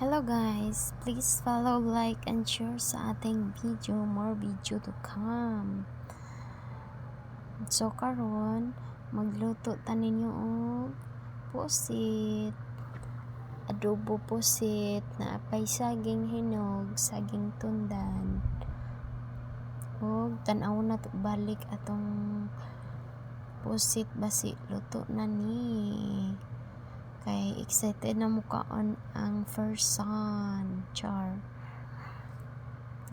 Hello guys, please follow, like, and share sa ating video. More video to come. So karon magluto ta ninyo og pusit, adobo pusit na apay saging hinog, saging tundan. Og tan-aw na to balik atong pusit basi luto na ni. Kay excited na mo kaon ang first son, char.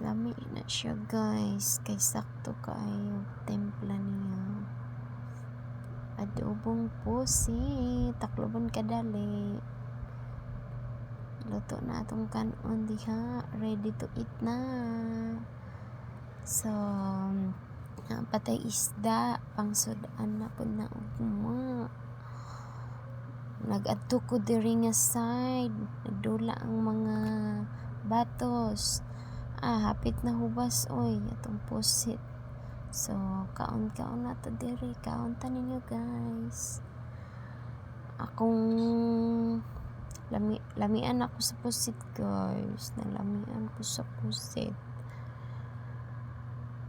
Lami na siya guys, kay sakto kaayo templa niya. Adobong pusit, takloban kadali. Luto na atong kanon diha, ready to eat na. So, patay isda, pangsudan na po na ugma. Nag-adto ko diri nga side, nagdula ang mga batos. Hapit na hubas oy atong pusit. So kaon-kaon na to diri, kaon ta ninyo guys. Akong lamian ako sa pusit guys, nalamian ko sa pusit.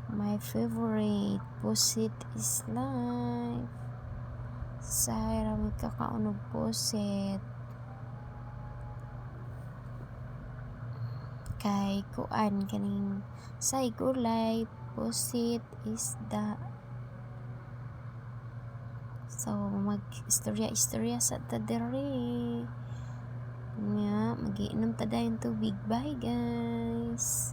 My favorite pusit is life. Say rami kakaon og pusit. Kay kuan kaning say gulay, pusit, isda. So mag-istorya sa ta diri. Nya magiinom ta dayon tubig. Bye guys.